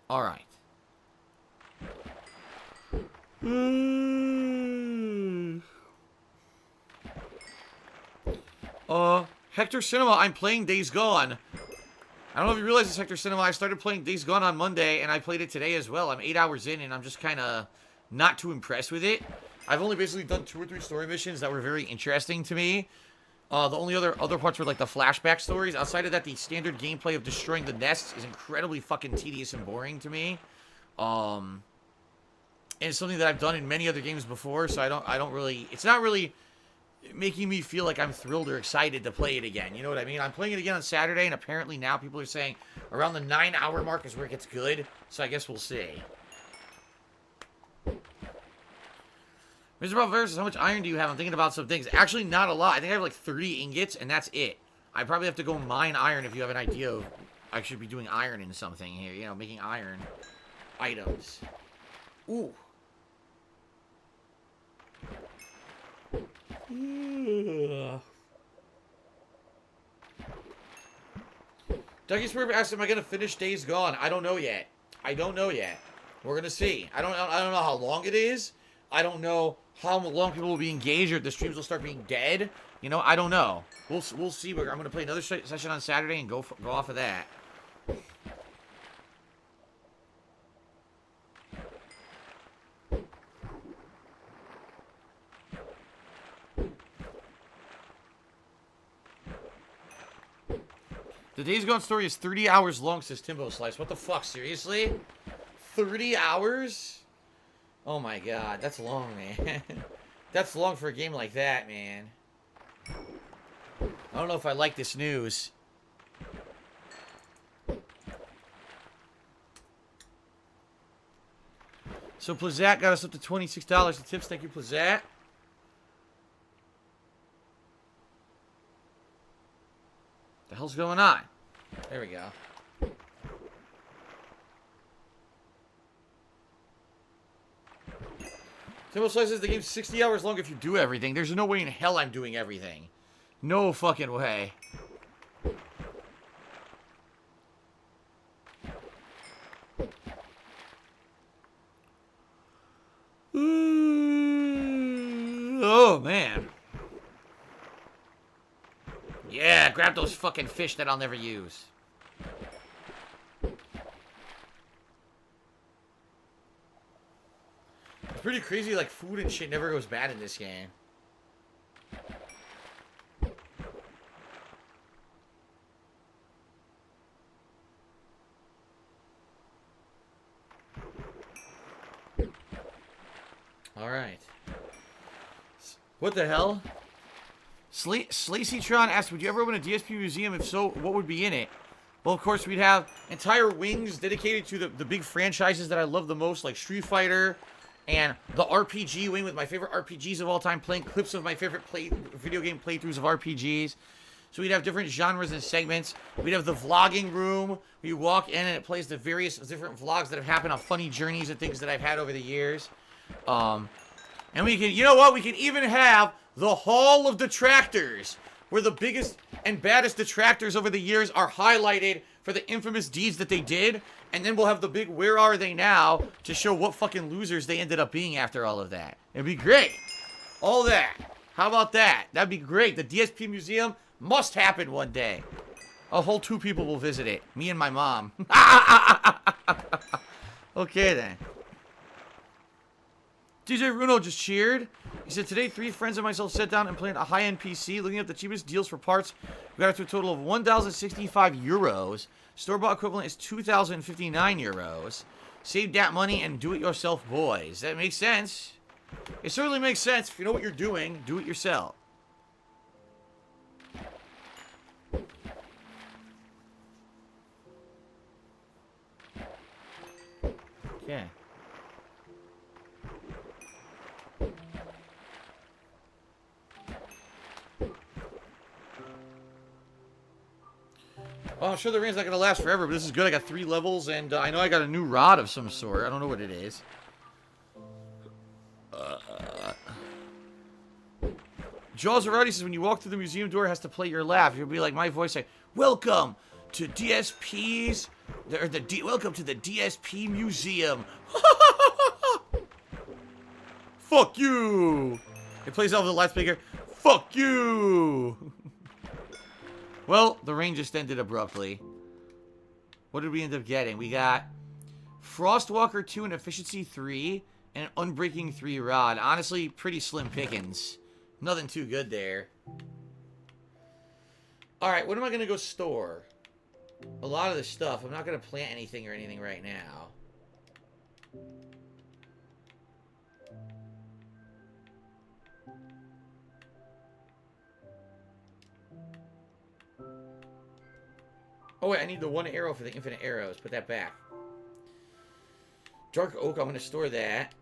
All right. Hector Cinema, I'm playing Days Gone. I don't know if you realize this, Hector Cinema. I started playing Days Gone on Monday, and I played it today as well. I'm 8 hours in, and I'm just kind of not too impressed with it. I've only basically done 2 or 3 story missions that were very interesting to me. The only other parts were like the flashback stories. Outside of that, the standard gameplay of destroying the nests is incredibly fucking tedious and boring to me. And it's something that I've done in many other games before, so I don't really, it's not really making me feel like I'm thrilled or excited to play it again. You know what I mean? I'm playing it again on Saturday, and apparently now people are saying around the 9-hour mark is where it gets good. So I guess we'll see. Mr. Bob Versus, how much iron do you have? I'm thinking about some things. Actually, not a lot. I think I have like 30 ingots, and that's it. I probably have to go mine iron if you have an idea of I should be doing iron in something here. You know, making iron items. Ooh. Dougie Spurb asked, am I going to finish Days Gone? I don't know yet. I don't know yet. We're going to see. I don't know how long it is. I don't know how long people will be engaged or if the streams will start being dead. You know, I don't know. We'll see. I'm going to play another session on Saturday and go off of that. The Days Gone story is 30 hours long, says Timbo Slice. What the fuck, seriously? 30 hours? Oh my god, that's long, man. That's long for a game like that, man. I don't know if I like this news. So Plazat got us up to $26 in tips. Thank you, Plazat. The hell's going on? There we go. Timbo says the game's 60 hours long if you do everything. There's no way in hell I'm doing everything. No fucking way. Oh, man. Yeah, grab those fucking fish that I'll never use. It's pretty crazy, like, food and shit never goes bad in this game. Alright. What the hell? Slacytron asked, would you ever open a DSP museum? If so, what would be in it? Well, of course, we'd have entire wings dedicated to the big franchises that I love the most, like Street Fighter, and the RPG wing with my favorite RPGs of all time, playing clips of my favorite video game playthroughs of RPGs. So we'd have different genres and segments. We'd have the vlogging room, where you walk in and it plays the various different vlogs that have happened on funny journeys and things that I've had over the years. And we can, you know what? We can even have the Hall of Detractors, where the biggest and baddest detractors over the years are highlighted for the infamous deeds that they did. And then we'll have the big Where Are They Now to show what fucking losers they ended up being after all of that. It'd be great. All that. How about that? That'd be great. The DSP Museum must happen one day. A whole 2 people will visit it. Me and my mom. Okay, then. DJ Runo just cheered. He said, today 3 friends and myself sat down and played a high-end PC, looking at the cheapest deals for parts. We got it to a total of 1,065 euros. Store-bought equivalent is 2,059 euros. Save that money and do it yourself, boys. That makes sense. It certainly makes sense. If you know what you're doing, do it yourself. Okay. Well, I'm sure the rain's not going to last forever, but this is good. I got 3 levels, and I know I got a new rod of some sort. I don't know what it is. Jaws already says, when you walk through the museum door, it has to play your laugh. You'll be like my voice, like, welcome to DSP's, welcome to the DSP Museum. Fuck you. It plays out with the loudspeaker. Fuck you. Well, the rain just ended abruptly. What did we end up getting? We got Frostwalker 2 and Efficiency 3 and an Unbreaking 3 rod. Honestly, pretty slim pickings. Nothing too good there. Alright, what am I going to go store? A lot of this stuff. I'm not going to plant anything or anything right now. Oh, wait, I need the 1 arrow for the infinite arrows. Put that back. Dark Oak, I'm going to store that.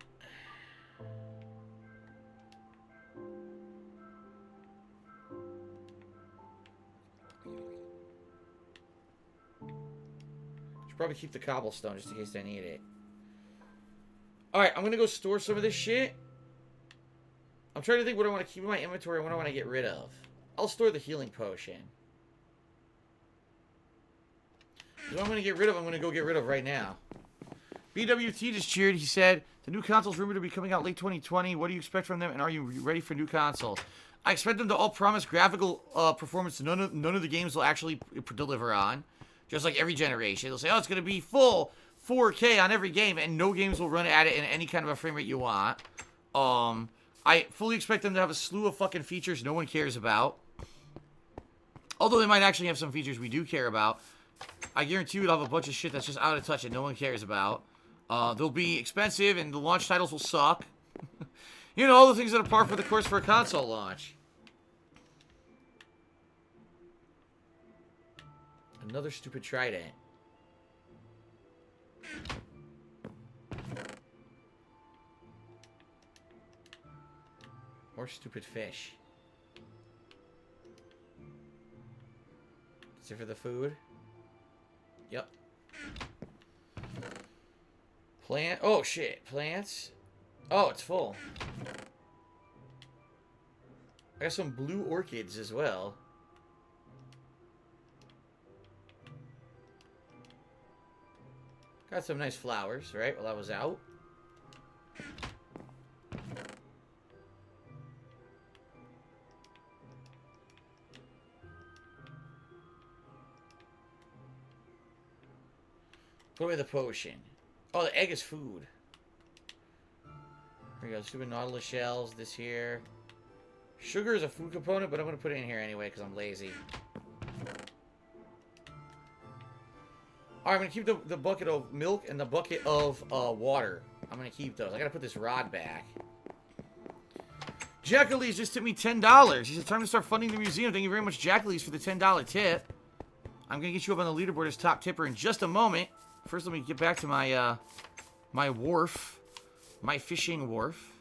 Should probably keep the cobblestone just in case I need it. Alright, I'm going to go store some of this shit. I'm trying to think what I want to keep in my inventory and what I want to get rid of. I'll store the healing potion. What I'm going to get rid of, I'm going to go get rid of right now. BWT just cheered. He said, the new console's rumored to be coming out late 2020. What do you expect from them, and are you ready for new consoles? I expect them to all promise graphical performance none of the games will actually deliver on. Just like every generation. They'll say, oh, it's going to be full 4K on every game, and no games will run at it in any kind of a frame rate you want. I fully expect them to have a slew of fucking features no one cares about. Although they might actually have some features we do care about. I guarantee you'll have a bunch of shit that's just out of touch and no one cares about. They'll be expensive and the launch titles will suck. You know, all the things that are par for the course for a console launch. Another stupid trident. More stupid fish. Is it for the food? Yep. Plant. Oh, shit. Plants. Oh, it's full. I got some blue orchids as well. Got some nice flowers, right? While I was out. Put away the potion. Oh, the egg is food. Here we go. Stupid nautilus shells. This here. Sugar is a food component, but I'm going to put it in here anyway because I'm lazy. Alright, I'm going to keep the bucket of milk and the bucket of water. I'm going to keep those. I got to put this rod back. Jackalese just tipped me $10. He said, time to start funding the museum. Thank you very much, Jackalese, for the $10 tip. I'm going to get you up on the leaderboard as top tipper in just a moment. First, let me get back to my, my wharf. My fishing wharf.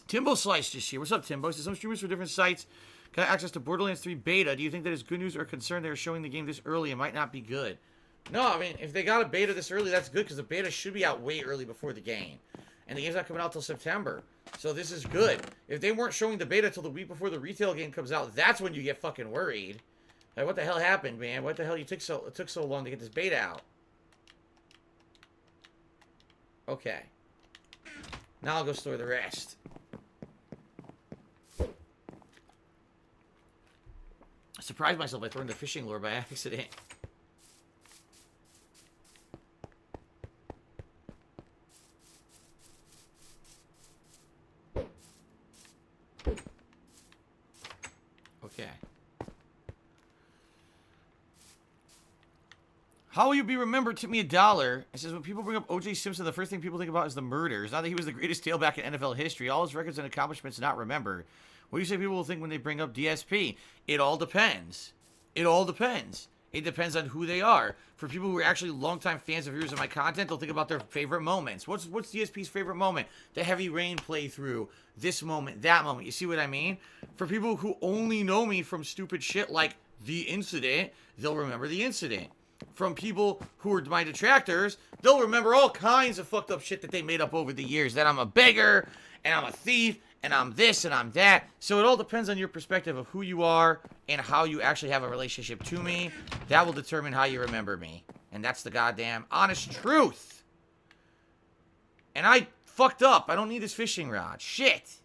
Timbo Slice just here. What's up, Timbo? So some streamers for different sites got access to Borderlands 3 beta. Do you think that is good news or concern they're showing the game this early? It might not be good. No, I mean, if they got a beta this early, that's good, because the beta should be out way early before the game. And the game's not coming out till September. So this is good. If they weren't showing the beta till the week before the retail game comes out, that's when you get fucking worried. Like, what the hell happened, man? What the hell it took so long to get this beta out? Okay. Now I'll go store the rest. I surprised myself by throwing the fishing lure by accident. Okay. How will you be remembered? Tip me $1. It says, when people bring up O.J. Simpson, the first thing people think about is the murders. Not that he was the greatest tailback in NFL history. All his records and accomplishments not remembered. What do you say people will think when they bring up DSP? It all depends. It all depends. It depends on who they are. For people who are actually longtime fans of viewers of my content, they'll think about their favorite moments. What's DSP's favorite moment? The Heavy Rain playthrough. This moment. That moment. You see what I mean? For people who only know me from stupid shit like the incident, they'll remember the incident. From people who are my detractors, they'll remember all kinds of fucked up shit that they made up over the years. That I'm a beggar, and I'm a thief, and I'm this, and I'm that. So it all depends on your perspective of who you are and how you actually have a relationship to me. That will determine how you remember me. And that's the goddamn honest truth. And I fucked up. I don't need this fishing rod. Shit.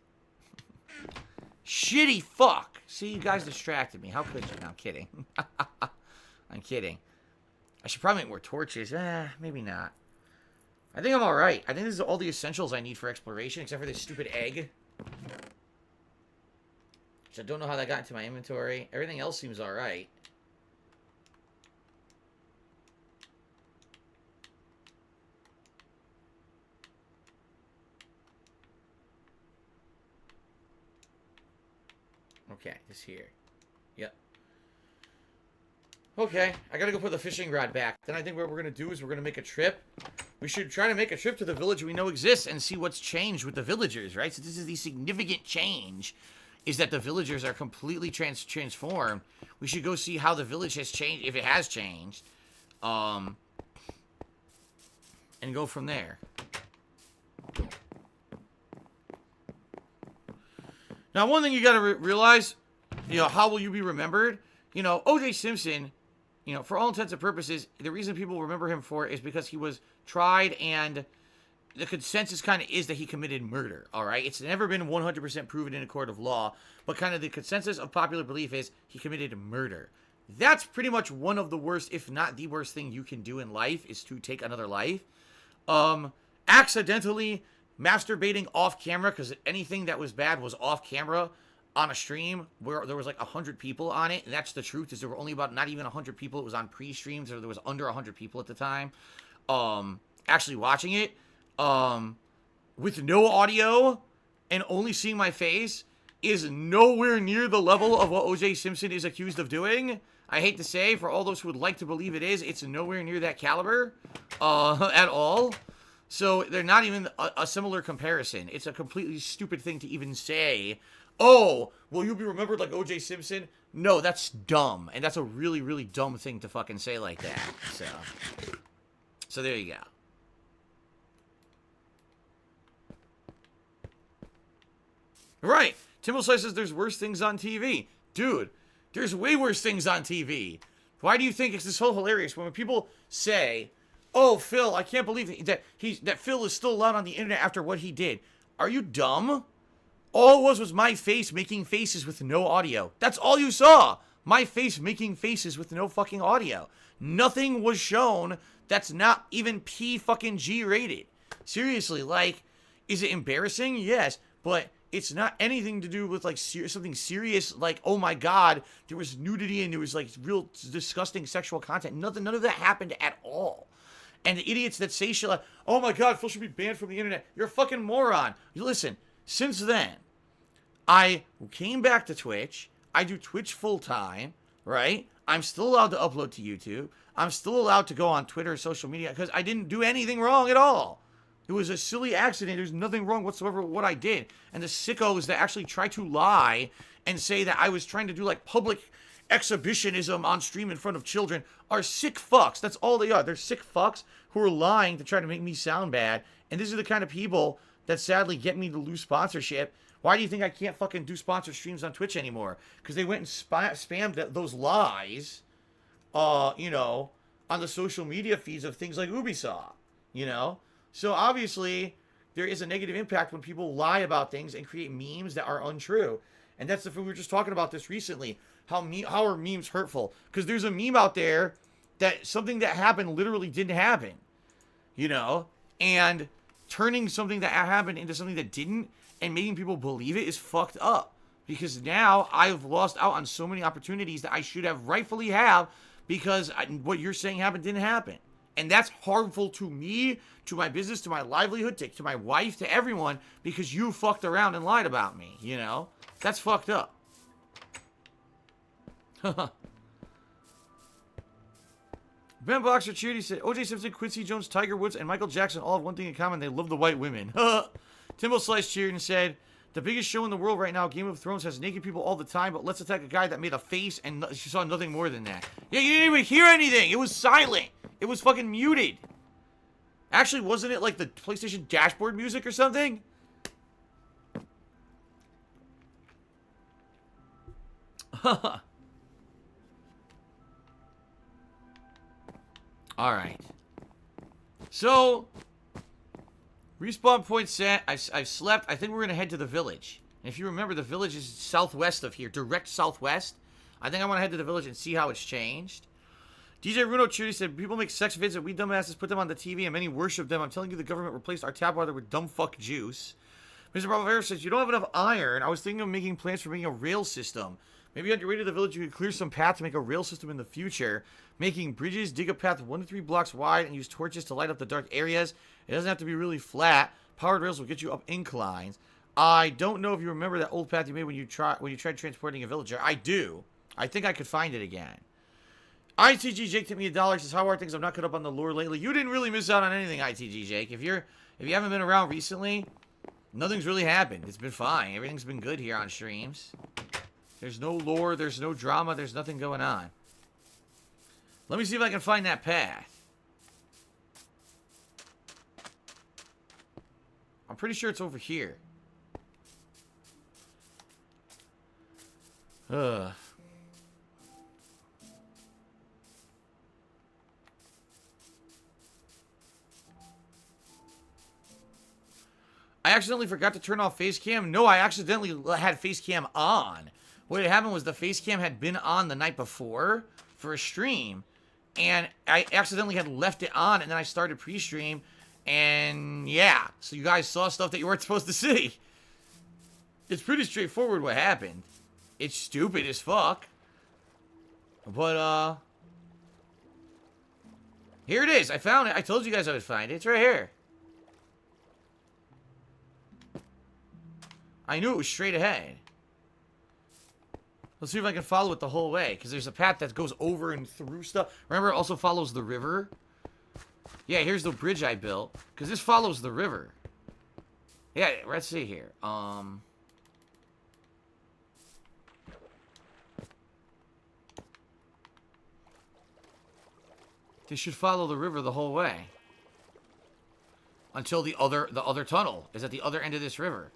Shitty fuck. See, you guys distracted me. How could you? No, I'm kidding. I'm kidding. I should probably make more torches. Maybe not. I think I'm alright. I think this is all the essentials I need for exploration, except for this stupid egg. Which I don't know how that got into my inventory. Everything else seems alright. Okay, this here. Yep. Okay, I gotta go put the fishing rod back. Then I think what we're gonna do is we're gonna make a trip. We should try to make a trip to the village we know exists and see what's changed with the villagers, right? So this is the significant change, is that the villagers are completely transformed. We should go see how the village has changed, if it has changed, and go from there. Now, one thing you gotta realize, you know, how will you be remembered? You know, O.J. Simpson, you know, for all intents and purposes, the reason people remember him for it is because he was tried, and the consensus kind of is that he committed murder, all right? It's never been 100% proven in a court of law, but kind of the consensus of popular belief is he committed murder. That's pretty much one of the worst, if not the worst thing you can do in life, is to take another life. Accidentally masturbating off camera, because anything that was bad was off camera, on a stream where there was like 100 people on it, and that's the truth, is there were only about not even 100 people. It was on pre-streams, or there was under 100 people at the time actually watching it, with no audio and only seeing my face, is nowhere near the level of what O.J. Simpson is accused of doing. I hate to say, for all those who would like to believe it is, it's nowhere near that caliber at all. So they're not even a similar comparison. It's a completely stupid thing to even say. Oh, will you be remembered like O.J. Simpson? No, that's dumb. And that's a really, really dumb thing to fucking say like that. So there you go. Right. Timble Slice says there's worse things on TV. Dude, there's way worse things on TV. Why do you think it's so hilarious when people say, oh, Phil, I can't believe that Phil is still allowed on the internet after what he did. Are you dumb? All it was my face making faces with no audio. That's all you saw. My face making faces with no fucking audio. Nothing was shown that's not even P-fucking-G rated. Seriously, like, is it embarrassing? Yes, but it's not anything to do with, like, something serious, like, oh my god, there was nudity and there was, like, real disgusting sexual content. None of that happened at all. And the idiots that say shit like, oh my god, Phil should be banned from the internet. You're a fucking moron. Listen, since then, I came back to Twitch. I do Twitch full-time, right? I'm still allowed to upload to YouTube. I'm still allowed to go on Twitter or social media because I didn't do anything wrong at all. It was a silly accident. There's nothing wrong whatsoever with what I did. And the sickos that actually try to lie and say that I was trying to do, like, public exhibitionism on stream in front of children are sick fucks. That's all they are. They're sick fucks who are lying to try to make me sound bad. And these are the kind of people that sadly get me to lose sponsorship. Why do you think I can't fucking do sponsored streams on Twitch anymore? Because they went and spammed those lies, you know, on the social media feeds of things like Ubisoft, you know? So obviously, there is a negative impact when people lie about things and create memes that are untrue. And that's the thing, we were just talking about this recently. How are memes hurtful? Because there's a meme out there that something that happened literally didn't happen, you know? And turning something that happened into something that didn't and making people believe it is fucked up. Because now I've lost out on so many opportunities that I should have rightfully have because what you're saying happened didn't happen. And that's harmful to me, to my business, to my livelihood, to my wife, to everyone, because you fucked around and lied about me, you know? That's fucked up. Ben Boxer Charity said, O.J. Simpson, Quincy Jones, Tiger Woods, and Michael Jackson all have one thing in common. They love the white women. Timbo Slice cheered and said, the biggest show in the world right now, Game of Thrones, has naked people all the time, but let's attack a guy that made a face and she saw nothing more than that. Yeah, you didn't even hear anything. It was silent. It was fucking muted. Actually, wasn't it like the PlayStation dashboard music or something? Alright. So, respawn point set. I've slept. I think we're going to head to the village. And if you remember, the village is southwest of here. Direct southwest. I think I want to head to the village and see how it's changed. DJ Runo Chudy said, people make sex vids and we dumbasses put them on the TV and many worship them. I'm telling you, the government replaced our tap water with dumb fuck juice. Mr. Bravera says, you don't have enough iron. I was thinking of making plans for making a rail system. Maybe on your way to the village, you could clear some path to make a rail system in the future. Making bridges, dig a path 1 to 3 blocks wide, and use torches to light up the dark areas. It doesn't have to be really flat. Powered rails will get you up inclines. I don't know if you remember that old path you made when you tried transporting a villager. I do. I think I could find it again. ITG Jake tipped me $1. Says, how are things? I'm not caught up on the lore lately. You didn't really miss out on anything, ITG Jake. If you haven't been around recently, nothing's really happened. It's been fine. Everything's been good here on streams. There's no lore, there's no drama, there's nothing going on. Let me see if I can find that path. I'm pretty sure it's over here. Ugh. I accidentally forgot to turn off face cam. No, I accidentally had face cam on. What had happened was the face cam had been on the night before for a stream. And I accidentally had left it on, and then I started pre-stream. And yeah, so you guys saw stuff that you weren't supposed to see. It's pretty straightforward what happened. It's stupid as fuck. But, here it is. I found it. I told you guys I would find it. It's right here. I knew it was straight ahead. Let's see if I can follow it the whole way. Because there's a path that goes over and through stuff. Remember, it also follows the river. Yeah, here's the bridge I built. Because this follows the river. Yeah, let's see here. They should follow the river the whole way. Until the other tunnel is at the other end of this river.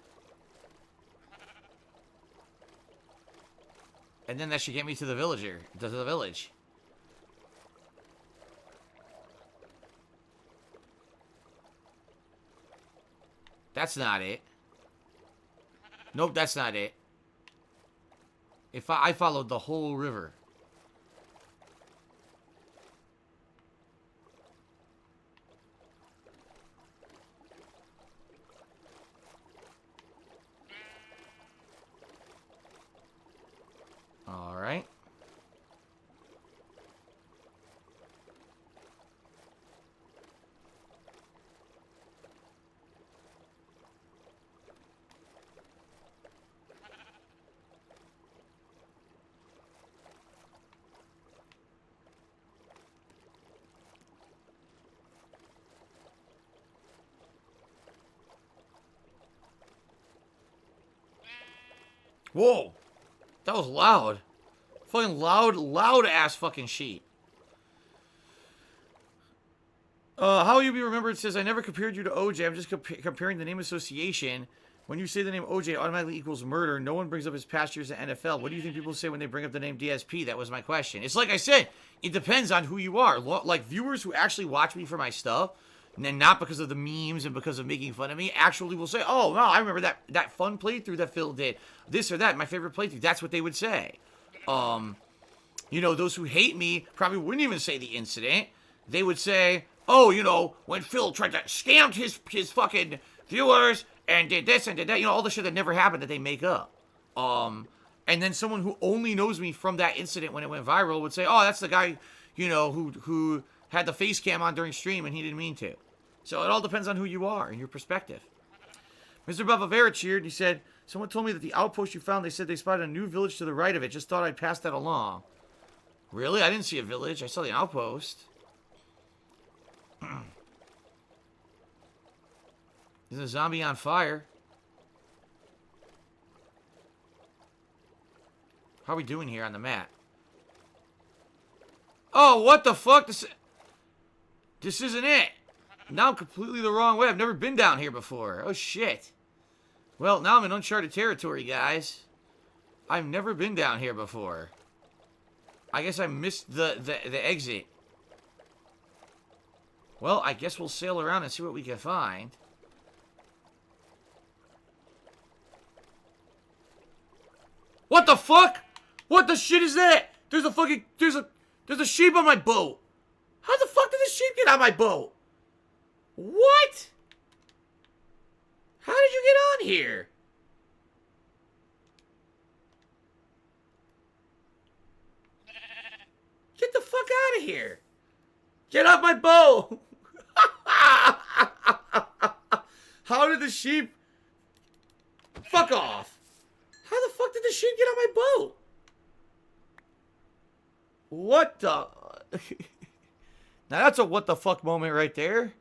And then that should get me to the villager. To the village. That's not it. Nope, that's not it. If I followed the whole river. All right. Whoa. That was loud. Fucking loud ass fucking sheet. How will you be remembered? It says, I never compared you to OJ. I'm just comparing the name association. When you say the name OJ, it automatically equals murder. No one brings up his past years at NFL. What do you think people say when they bring up the name DSP? That was my question. It's like I said, it depends on who you are. Like, viewers who actually watch me for my stuff, and not because of the memes and because of making fun of me, actually will say, oh, no, I remember that fun playthrough that Phil did. This or that, my favorite playthrough. That's what they would say. You know, those who hate me probably wouldn't even say the incident. They would say, oh, you know, when Phil tried to scam his fucking viewers and did this and did that, you know, all the shit that never happened that they make up. And then someone who only knows me from that incident when it went viral would say, oh, that's the guy, you know, who had the face cam on during stream and he didn't mean to. So it all depends on who you are and your perspective. Mr. Bavavera cheered. He said, someone told me that the outpost you found, they said they spotted a new village to the right of it. Just thought I'd pass that along. Really? I didn't see a village. I saw the outpost. There's a zombie on fire. How are we doing here on the map? Oh, what the fuck? This isn't it. Now I'm completely the wrong way. I've never been down here before. Oh, shit. Well, now I'm in uncharted territory, guys. I've never been down here before. I guess I missed the exit. Well, I guess we'll sail around and see what we can find. What the fuck? What the shit is that? There's a fucking... There's a sheep on my boat. How the fuck did the sheep get on my boat? What? How did you get on here? Get the fuck out of here. Get off my boat. How did the sheep... Fuck off. How the fuck did the sheep get on my boat? What the... Now that's a what the fuck moment right there.